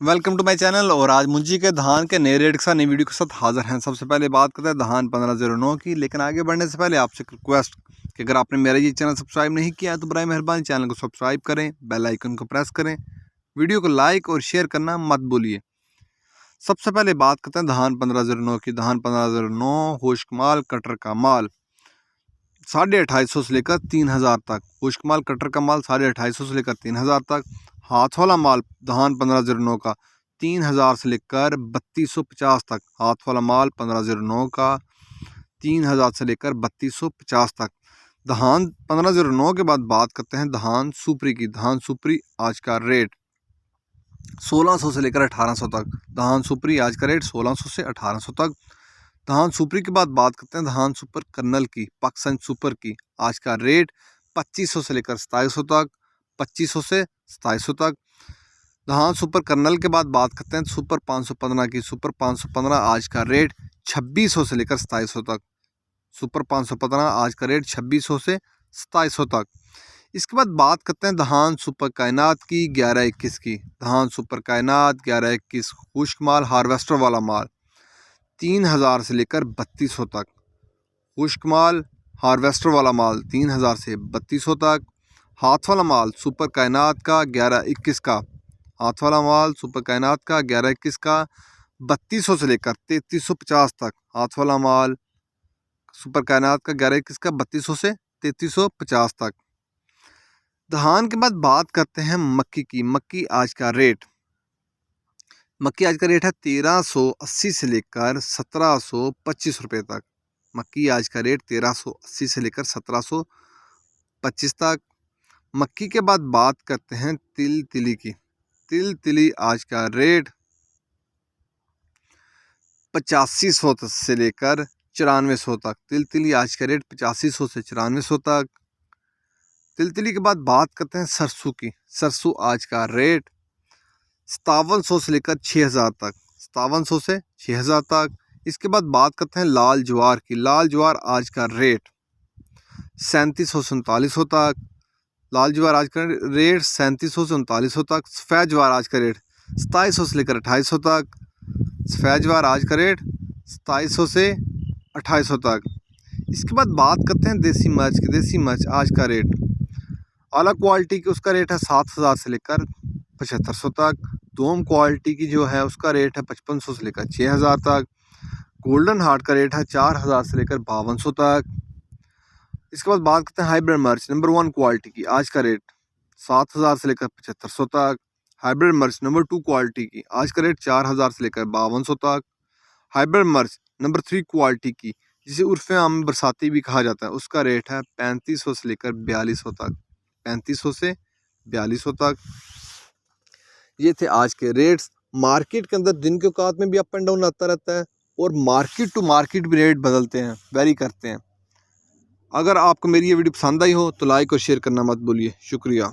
Welcome to my channel. और आज मुंजी के धान के नए रेट के साथ नई वीडियो के साथ हाजिर हैं। सबसे पहले बात करते हैं धान 1509 की। लेकिन आगे बढ़ने से पहले आपसे रिक्वेस्ट कि अगर आपने मेरा ये चैनल सब्सक्राइब नहीं किया है तो बराए मेहरबानी चैनल को सब्सक्राइब करें, बेल आइकन को प्रेस करें, वीडियो को लाइक और शेयर करना मत भूलिए। सबसे पहले बात करते हैं धान 1509 की। धान 1509 खुश्क माल कटर का माल 2850 से लेकर 3000 तक। खुश्क माल कटर का माल 2850 से लेकर 3000 तक। हाथ वाला माल धान 1509 का 3000 से लेकर 3250 तक। हाथ वाला माल 1509 का 3000 से लेकर 3250 तक। धान 1509 के बाद बात करते हैं धान सुपरी की। धान सुपरी आज का रेट 1600 से लेकर 1800 तक। धान सुपरी आज का रेट 1600 से 1800 तक। धान सुपरी के बाद बात करते हैं धान सुपर कर्नल की, पाकिस्तान सुपर की। आज का रेट 2500 से लेकर 2700 तक। 2500 से 2700 तक। धान सुपर कर्नल के बाद बात करते हैं सुपर 515 की। सुपर 515 आज का रेट 2600 से लेकर 2700 तक। सुपर 515 आज का रेट 2600 से 2700 तक। इसके बाद बात करते हैं धान सुपर कायनात की 1121 की। धान सुपर कायनात 1121 खुश्क माल हार्वेस्टर वाला माल 3000 से लेकर 3200 तक। खुश्क माल हार्वेस्टर वाला माल 3000 से 3200 तक। हाथ वाला माल सुपर कायनात का 1121 का। हाथ वाला माल सुपर कायनात का 1121 का 3200 से लेकर 3350 तक। हाथ वाला माल सुपर कायनात का 1121 का 3200 से 3350 तक। धान के बाद बात करते हैं मक्की की। मक्की आज का रेट है 1380 से लेकर 1725 रुपये तक। मक्की आज का रेट 1380 से लेकर 1725 तक। मक्की के बाद बात करते हैं तिल तिली की। तिल तिली आज का रेट 8500 से लेकर 9400 तक। तिल तिली आज का रेट 8500 से 9400 तक। तिल तिली के बाद बात करते हैं सरसों की। सरसों आज का रेट 5700 से लेकर 6000 तक। 5700 से 6000 तक। इसके बाद बात करते हैं लाल ज्वार की। लाल ज्वार आज का रेट 3700 से 3900 तक। लाल ज्वार आज का रेट 3700 से 3900 तक। सफ़ेद ज्वार आज का रेट 2700 से लेकर 2800 तक। सफ़ेद ज्वार आज का रेट 2700 से 2800 तक। इसके बाद बात करते हैं देसी मिर्च की। देसी मिर्च आज का रेट आला क्वालिटी की उसका रेट है 7000 से लेकर 7500 तक। दोम क्वालिटी की जो है उसका रेट है 5500 से लेकर 6000 तक। गोल्डन हार्ट का रेट है 4000 से लेकर 5200 तक। इसके बाद बात करते हैं हाइब्रिड मिर्च नंबर 1 क्वालिटी की। आज का रेट 7000 से लेकर 7500 तक। हाइब्रिड मिर्च नंबर 2 क्वालिटी की। आज का रेट 4000 से लेकर 5200 तक। हाइब्रिड मिर्च नंबर 3 क्वालिटी की, जिसे उर्फ़े आम में बरसाती भी कहा जाता है, उसका रेट है 3500 से लेकर 4200 तक। 3500 से 4200 तक। ये थे आज के रेट्स। मार्केट के अंदर दिन के औकात में भी अप एंड डाउन आता रहता है और मार्केट टू मार्केट भी रेट बदलते हैं, वेरी करते हैं। अगर आपको मेरी ये वीडियो पसंद आई हो तो लाइक और शेयर करना मत भूलिए। शुक्रिया।